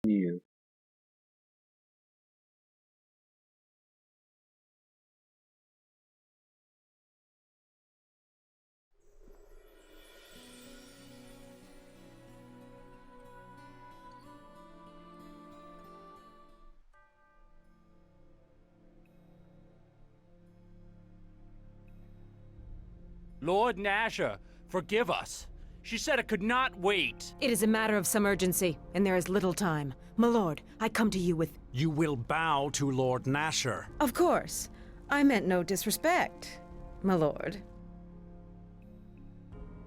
You. Lord Nasher, forgive us. She said it could not wait. It is a matter of some urgency, and there is little time. My lord, I come to you with... You will bow to Lord Nasher. Of course. I meant no disrespect, my lord.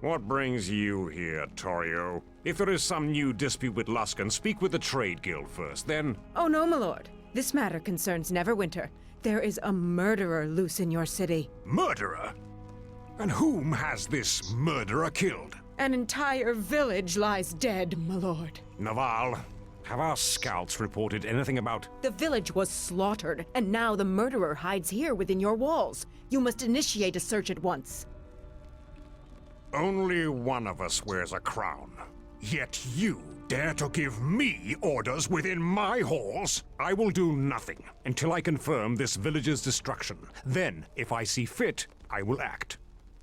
What brings you here, Torio? If there is some new dispute with Luskan, speak with the Trade Guild first, then... Oh no, my lord. This matter concerns Neverwinter. There is a murderer loose in your city. Murderer? And whom has this murderer killed? An entire village lies dead, my lord. Naval, have our scouts reported anything about... The village was slaughtered, and now the murderer hides here within your walls. You must initiate a search at once. Only one of us wears a crown. Yet you dare to give me orders within my halls? I will do nothing until I confirm this village's destruction. Then, if I see fit, I will act.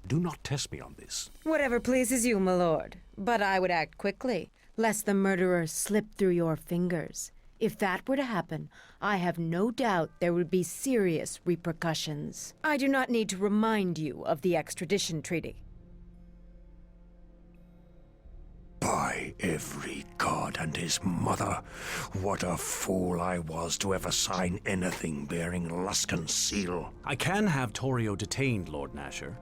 Do not test me on this. Whatever pleases you, my lord. But I would act quickly, lest the murderer slip through your fingers. If that were to happen, I have no doubt there would be serious repercussions. I do not need to remind you of the extradition treaty. By every god and his mother, what a fool I was to ever sign anything bearing Luskan's seal. I can have Torio detained, Lord Nasher.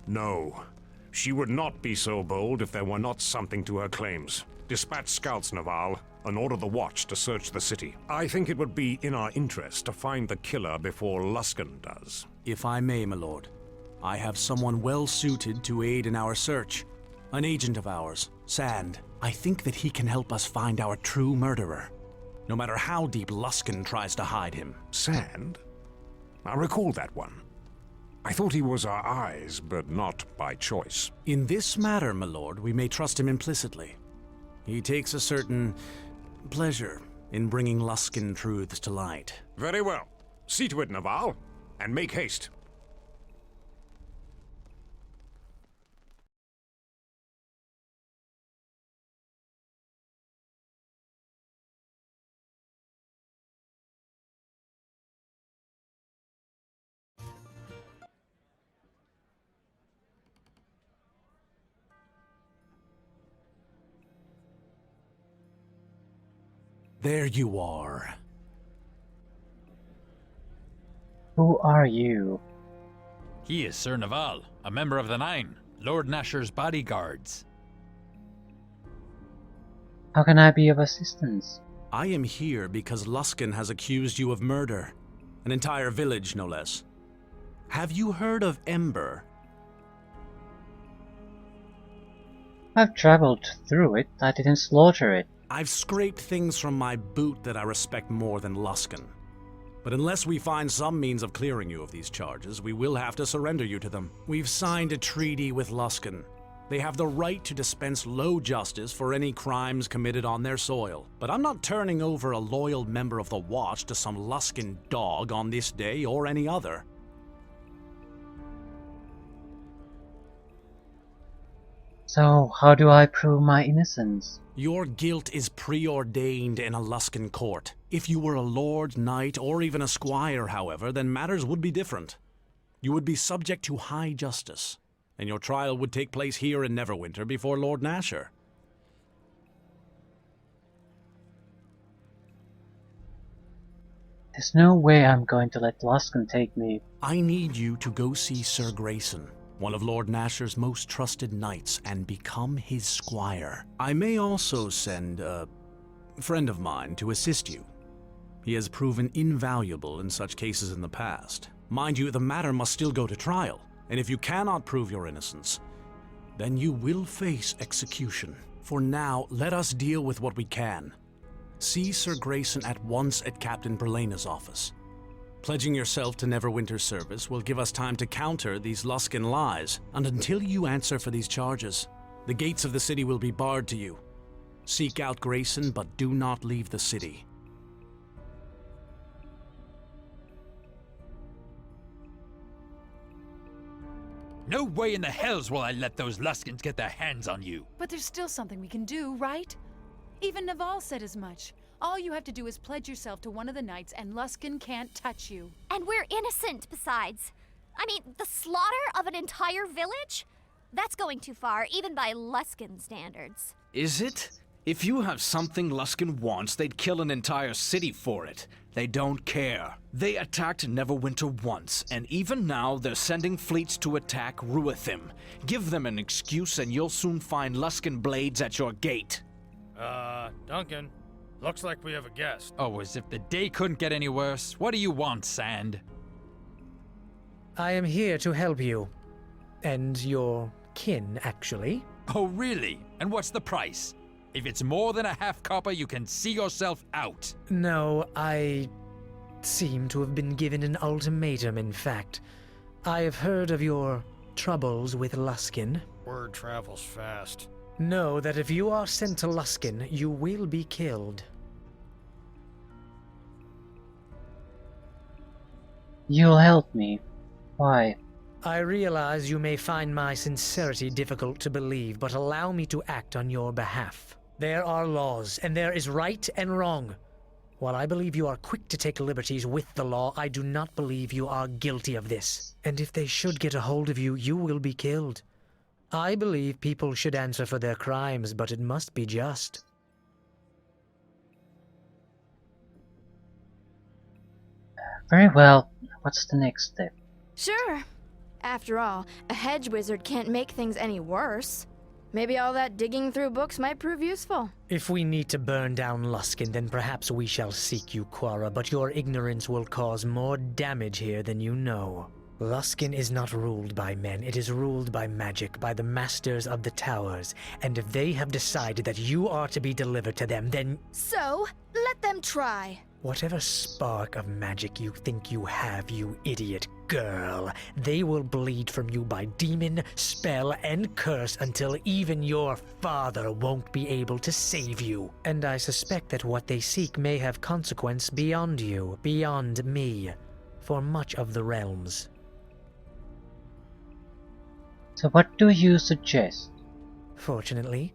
No. She would not be so bold if there were not something to her claims. Dispatch scouts, Naval, and order the Watch to search the city. I think it would be in our interest to find the killer before Luskan does. If I may, my lord, I have someone well suited to aid in our search. An agent of ours, Sand. I think that he can help us find our true murderer, no matter how deep Luskan tries to hide him. Sand? I recall that one. I thought he was our eyes, but not by choice. In this matter, my lord, we may trust him implicitly. He takes a certain pleasure in bringing Luskan truths to light. Very well. See to it, Naval, and make haste. There you are. Who are you? He is Sir Naval, a member of the Nine, Lord Nasher's bodyguards. How can I be of assistance? I am here because Luskan has accused you of murder. An entire village, no less. Have you heard of Ember? I've traveled through it. I didn't slaughter it. I've scraped things from my boot that I respect more than Luskan. But unless we find some means of clearing you of these charges, we will have to surrender you to them. We've signed a treaty with Luskan. They have the right to dispense low justice for any crimes committed on their soil. But I'm not turning over a loyal member of the Watch to some Luskan dog on this day or any other. So, how do I prove my innocence? Your guilt is preordained in a Luskan court. If you were a lord, knight, or even a squire, however, then matters would be different. You would be subject to high justice, and your trial would take place here in Neverwinter before Lord Nasher. There's no way I'm going to let Luskan take me. I need you to go see Sir Grayson, one of Lord Nasher's most trusted knights, and become his squire. I may also send a friend of mine to assist you. He has proven invaluable in such cases in the past. Mind you, the matter must still go to trial, and if you cannot prove your innocence, then you will face execution. For now, let us deal with what we can. See Sir Grayson at once at Captain Berlena's office. Pledging yourself to Neverwinter's service will give us time to counter these Luskan lies, and until you answer for these charges, the gates of the city will be barred to you. Seek out Grayson, but do not leave the city. No way in the hells will I let those Luskans get their hands on you. But there's still something we can do, right? Even Naval said as much. All you have to do is pledge yourself to one of the knights and Luskan can't touch you. And we're innocent, besides. I mean, the slaughter of an entire village? That's going too far, even by Luskan standards. Is it? If you have something Luskan wants, they'd kill an entire city for it. They don't care. They attacked Neverwinter once, and even now they're sending fleets to attack Ruithim. Give them an excuse and you'll soon find Luskan blades at your gate. Duncan, looks like we have a guest. Oh, as if the day couldn't get any worse. What do you want, Sand? I am here to help you. And your kin, actually. Oh, really? And what's the price? If it's more than a half copper, you can see yourself out. No, I seem to have been given an ultimatum, in fact. I have heard of your troubles with Luskan. Word travels fast. Know that if you are sent to Luskan, you will be killed. You'll help me. Why? I realize you may find my sincerity difficult to believe, but allow me to act on your behalf. There are laws, and there is right and wrong. While I believe you are quick to take liberties with the law, I do not believe you are guilty of this. And if they should get a hold of you, you will be killed. I believe people should answer for their crimes, but it must be just. Very well. What's the next step? Sure. After all, a hedge wizard can't make things any worse. Maybe all that digging through books might prove useful. If we need to burn down Luskan, then perhaps we shall seek you, Quara, but your ignorance will cause more damage here than you know. Luskan is not ruled by men, it is ruled by magic, by the masters of the towers, and if they have decided that you are to be delivered to them, then... So, let them try. Whatever spark of magic you think you have, you idiot girl, they will bleed from you by demon, spell, and curse until even your father won't be able to save you. And I suspect that what they seek may have consequence beyond you, beyond me, for much of the realms. So what do you suggest? Fortunately,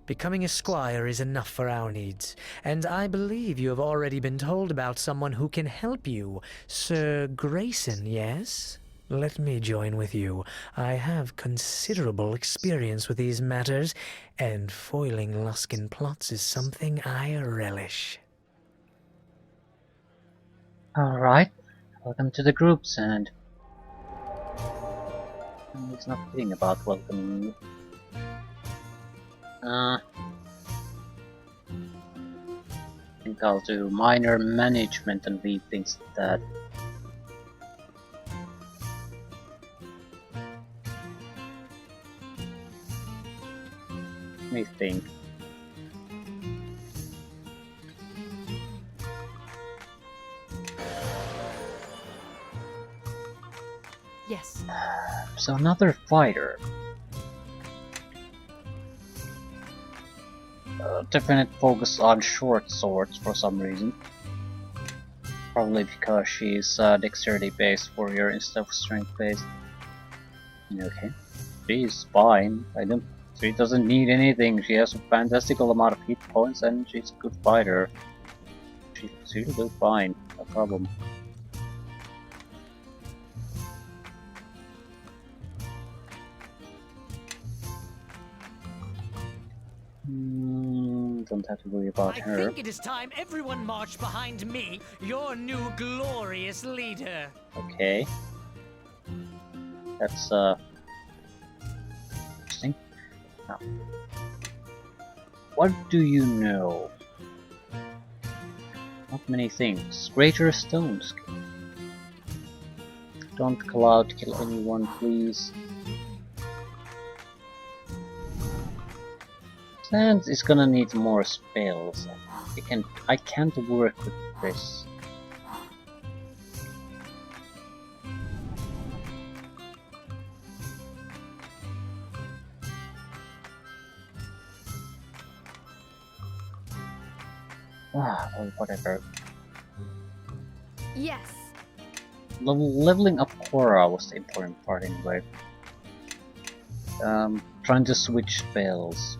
becoming a squire is enough for our needs, and I believe you have already been told about someone who can help you. Sir Grayson, yes? Let me join with you. I have considerable experience with these matters, and foiling Luskan plots is something I relish. Alright, welcome to the group, Sand. He's not kidding about welcoming you. I think I'll do minor management and leave things like that. Let me think. Yes. So another fighter. Definite focus on short swords for some reason. Probably because she's dexterity based warrior instead of strength based. Okay, she's fine. She doesn't need anything. She has a fantastical amount of hit points and she's a good fighter. She'll do fine, no problem. Don't have to worry about her. I think it is time everyone marched behind me, your new glorious leader. Okay. That's interesting. Now, what do you know? Not many things. Greater stones. Don't call out, kill anyone, please. Sand is gonna need more spells. I can't work with this. Well, whatever. Yes. Leveling up Cora was the important part anyway. Trying to switch spells.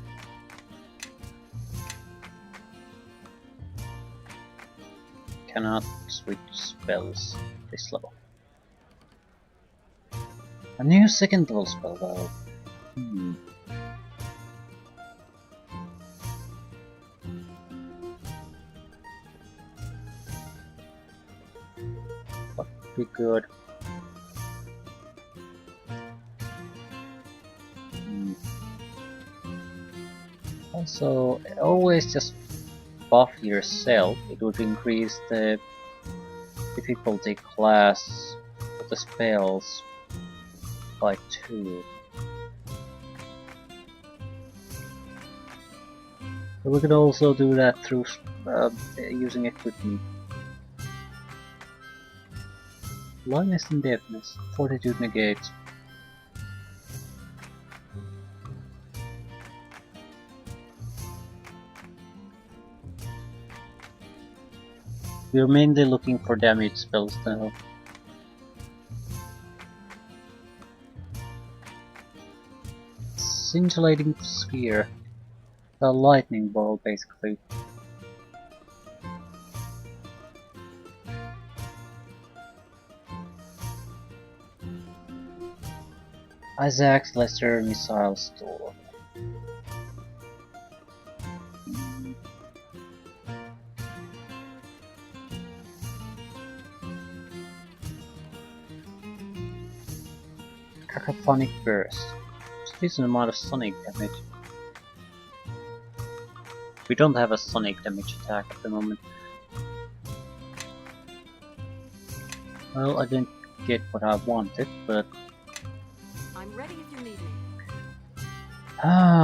Cannot switch spells this level. A new second level spell though. But be good. Also, always just buff yourself. It would increase the difficulty class of the spells by 2. But we could also do that through using equipment. Blindness and deafness, fortitude negates. We're mainly looking for damage spells now. Scintillating sphere. The lightning ball, basically. Isaac's Lesser Missile Storm. Cacophonic Burst. It's a decent amount of sonic damage. We don't have a sonic damage attack at the moment. Well, I didn't get what I wanted, but I'm ready if you need me.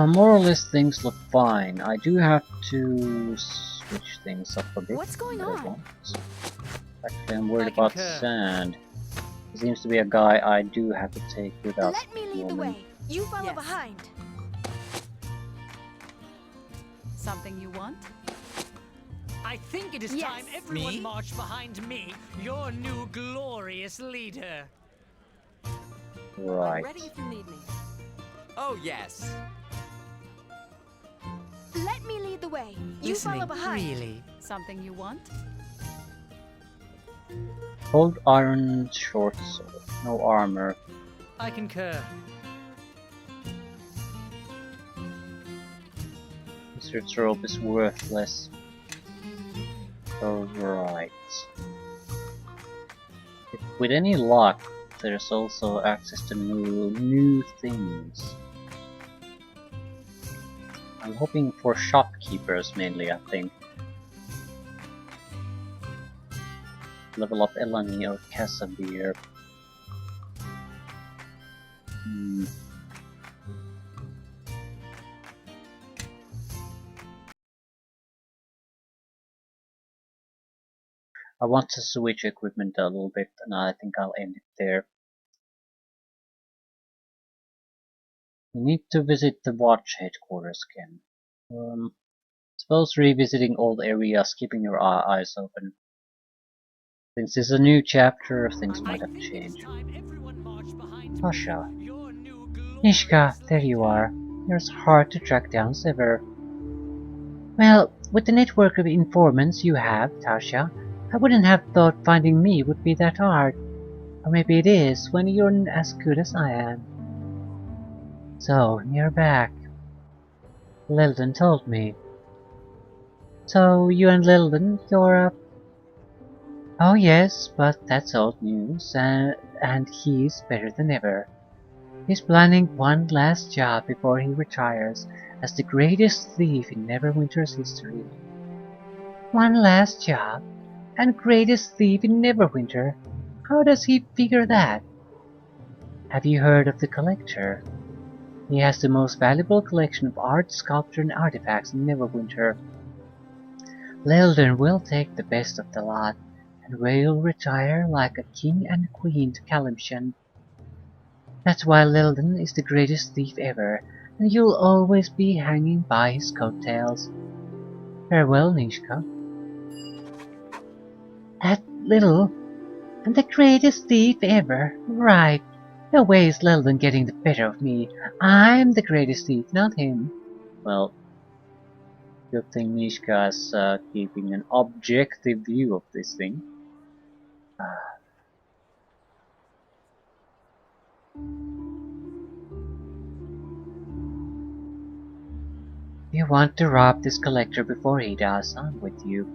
more or less things look fine. I do have to switch things up a bit. What's going on? Actually, I'm worried about sand. There seems to be a guy I do have to take with us. Let me lead the way. You follow behind. Something you want? I think it is time everyone marched behind me, your new glorious leader. Right. I'm ready if you need me. Oh, yes. Let me lead the way. You follow behind. Really? Something you want? Cold iron short sword. No armor. I concur. Wizard's robe is worthless. Alright. With any luck, there's also access to new things. I'm hoping for shopkeepers mainly, I think. Level up Elani or Casimir. I want to switch equipment a little bit, and I think I'll end it there. We need to visit the watch headquarters again. Suppose revisiting old areas, keeping your eyes open. Since this is a new chapter, things might have changed. Tasha. Nishka, there you are. You're as hard to track down as ever. Well, with the network of informants you have, Tasha, I wouldn't have thought finding me would be that hard. Or maybe it is when you're as good as I am. So, you're back. Lilden told me. So, you and Lilden, you're Oh yes, but that's old news, and he's better than ever. He's planning one last job before he retires as the greatest thief in Neverwinter's history. One last job? And greatest thief in Neverwinter? How does he figure that? Have you heard of the Collector? He has the most valuable collection of art, sculpture, and artifacts in Neverwinter. Lilden will take the best of the lot, and will retire like a king and queen to Kalimshan. That's why Lilden is the greatest thief ever, and you'll always be hanging by his coattails. Farewell, Nishka. That little? I'm the greatest thief ever. Right. No way is Lilden getting the better of me. I'm the greatest thief, not him. Well, good thing Mishka's keeping an objective view of this thing. You want to rob this collector before he does, I'm with you.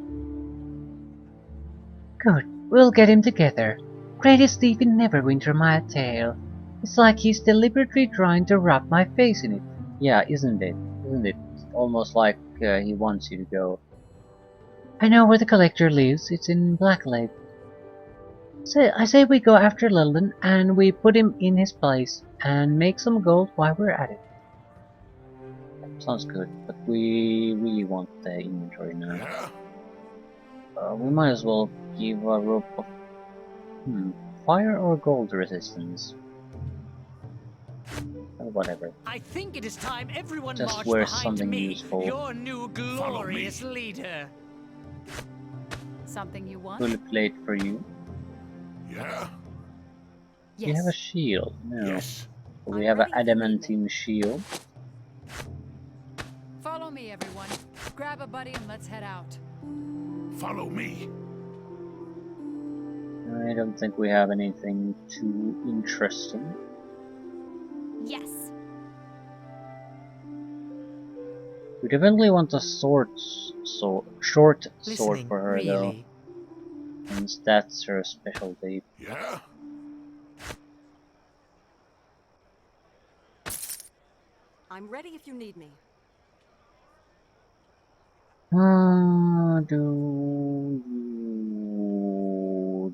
Good, we'll get him together. Greatest thief in Neverwinter, my tale. It's like he's deliberately trying to rub my face in it. Yeah, isn't it? Isn't it? Almost like he wants you to go. I know where the collector lives, it's in Black Lake. So I say we go after Lilden and we put him in his place and make some gold while we're at it. Sounds good, but we really want the inventory now. We might as well give a rope of fire or gold resistance. Whatever. I think it is time everyone Just marched wear behind something me, useful. your new glorious leader. Something you want? Full plate for you. Yeah. Do you have a shield? No. Yes. But we have an adamantine shield. Follow me, everyone. Grab a buddy and let's head out. Follow me. I don't think we have anything too interesting. Yes. We definitely want a short sword Listening, for her though. really? Since that's her specialty. Yeah. I'm ready if you need me.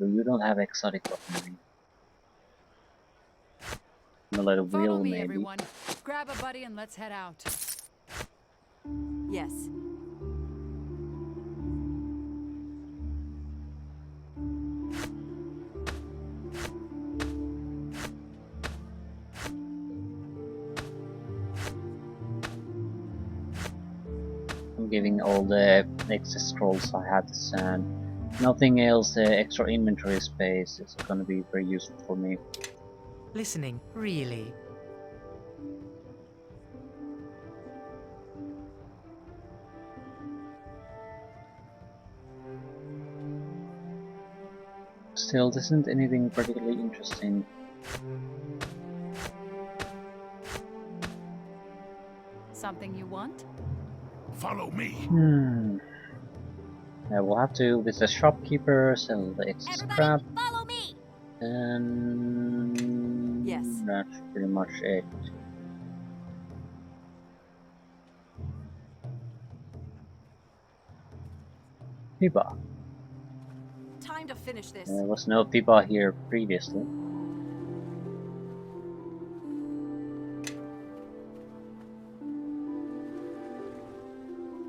You don't have exotic weaponry? A little Follow wheel me, maybe. everyone. Grab a buddy and let's head out. Yes. I'm giving all the extra scrolls I had to send. Nothing else, extra inventory space is gonna be very useful for me. Listening, really? Still, this isn't anything particularly interesting. Something you want? Follow me. Yeah, we'll have to visit the shopkeeper, sell the extra scrap. Follow me. And yes, that's pretty much it. Piba. Time to finish this. There was no Piba here previously.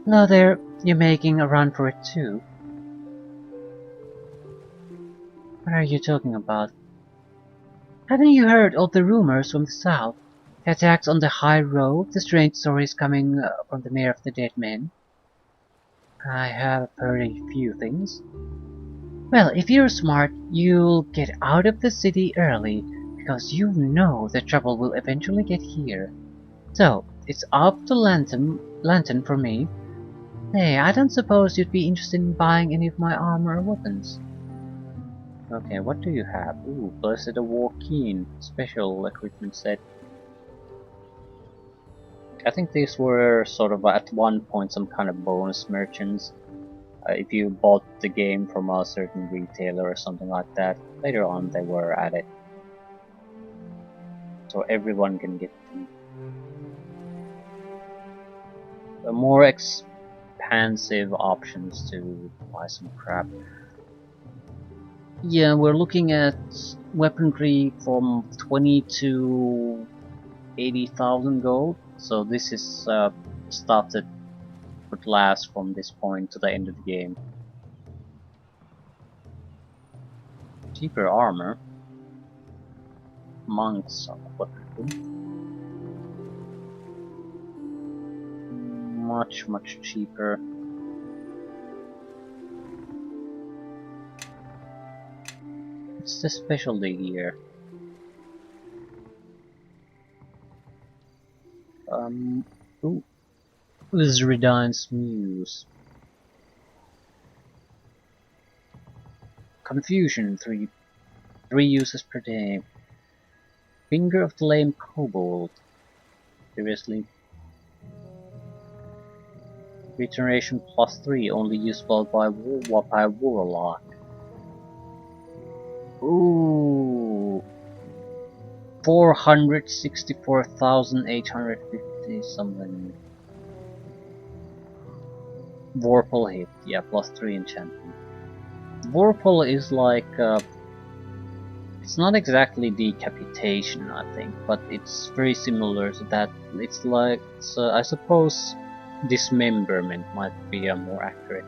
Hello there, you're making a run for it too? What are you talking about? Haven't you heard all the rumors from the south? The attacks on the high road, the strange stories coming from the Mayor of the Dead Men? I have heard a few things. Well, if you're smart, you'll get out of the city early, because you know the trouble will eventually get here. So, it's up to Lantern for me. Hey, I don't suppose you'd be interested in buying any of my armor or weapons. Okay, what do you have? Ooh, Blessed Walk-in special equipment set. I think these were sort of at one point some kind of bonus merchants. If you bought the game from a certain retailer or something like that, later on they were added. So everyone can get them. The more expansive options to buy some crap. Yeah, we're looking at weaponry from 20 to 80,000 gold. So this is stuff that would last from this point to the end of the game. Cheaper armor. Monks are weaponry. Much cheaper. What's the specialty here? Ooh. Uzridine's Muse. Confusion, three uses per day. Finger of the Lame Kobold. Seriously? Regeneration +3, only usable by Warlock. Ooh. 464,850 something. Vorpal hit, yeah, +3 enchantment. Vorpal is like, it's not exactly decapitation, I think, but it's very similar to that. It's like, I suppose, dismemberment might be a more accurate.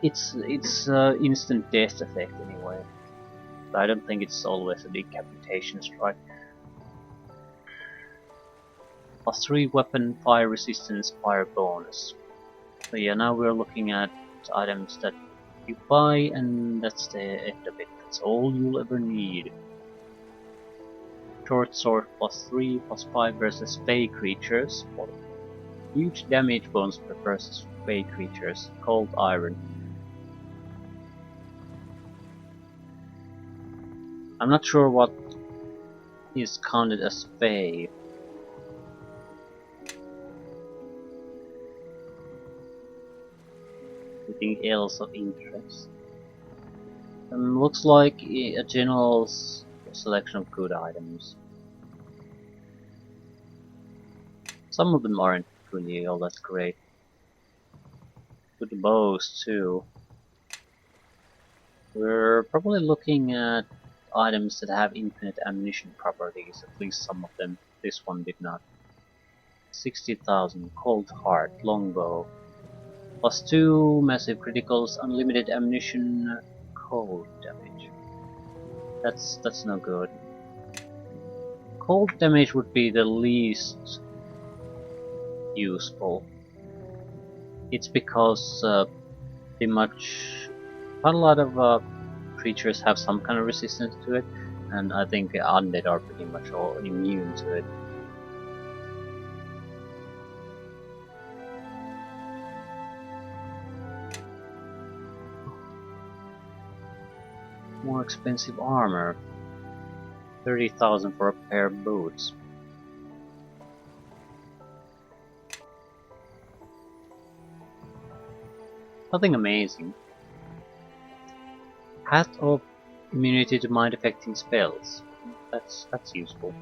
It's instant death effect anyway. But I don't think it's always a decapitation strike. +3 weapon, fire resistance, fire bonus. So yeah, now we're looking at items that you buy, and that's the end of it. That's all you'll ever need. Short sword +3, +5 versus fey creatures. Huge damage bonus versus fey creatures. Cold iron. I'm not sure what is counted as fey. Anything else of interest? Looks like a general selection of good items. Some of them aren't really all that great. Good bows too. We're probably looking at items that have infinite ammunition properties, at least some of them. This one did not. 60,000, Cold Heart, Longbow. +2, massive criticals, unlimited ammunition, cold damage. That's no good. Cold damage would be the least useful. It's because pretty much quite a lot of creatures have some kind of resistance to it, and I think undead are pretty much all immune to it. More expensive armor. 30,000 for a pair of boots. Nothing amazing. Hat of immunity to mind affecting spells. That's useful.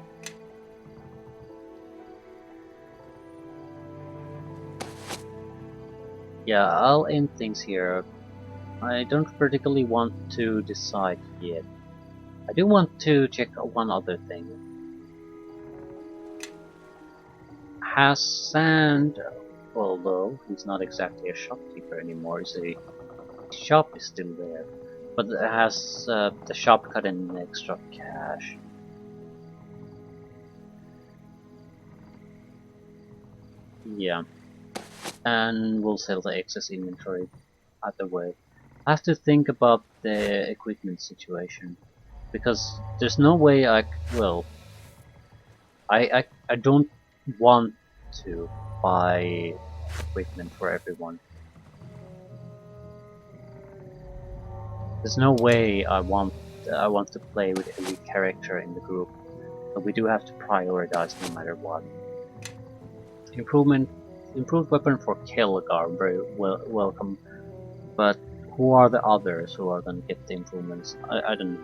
Yeah, I'll end things here. I don't particularly want to decide yet. I do want to check one other thing. Has Sand, although he's not exactly a shopkeeper anymore, his shop is still there, but has the shop cut in extra cash? Yeah, and we'll sell the excess inventory either way. I have to think about the equipment situation, because there's no way I don't want to buy equipment for everyone. There's no way I want to play with every character in the group, but we do have to prioritize no matter what. Improved weapon for Kelgar, very welcome, but who are the others who are going to get the improvements? I don't know.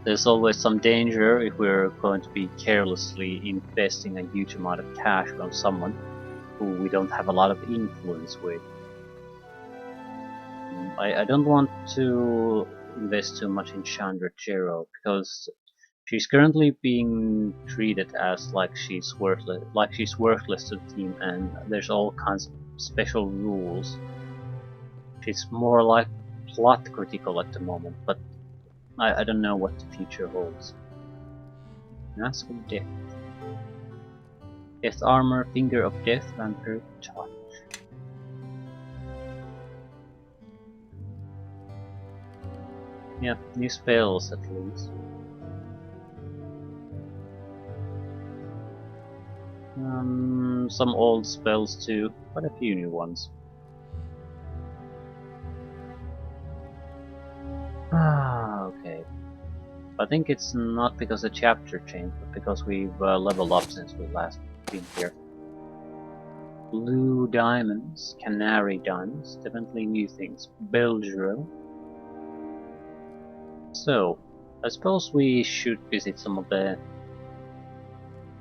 There's always some danger if we're going to be carelessly investing a huge amount of cash on someone who we don't have a lot of influence with. I don't want to invest too much in Chandra Jero because she's currently being treated as like she's worthless to the team, and there's all kinds of special rules. She's more like plot critical at the moment, but I don't know what the future holds. Mask of Death. Death Armor, Finger of Death, Vampire Touch. Yeah, new spells at least. Some old spells too, but a few new ones. Okay. I think it's not because the chapter changed, but because we've leveled up since we last been here. Blue diamonds, canary diamonds, definitely new things. Belgero. So, I suppose we should visit some of the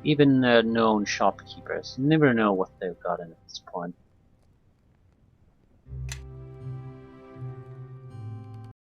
even known shopkeepers. You never know what they've gotten at this point.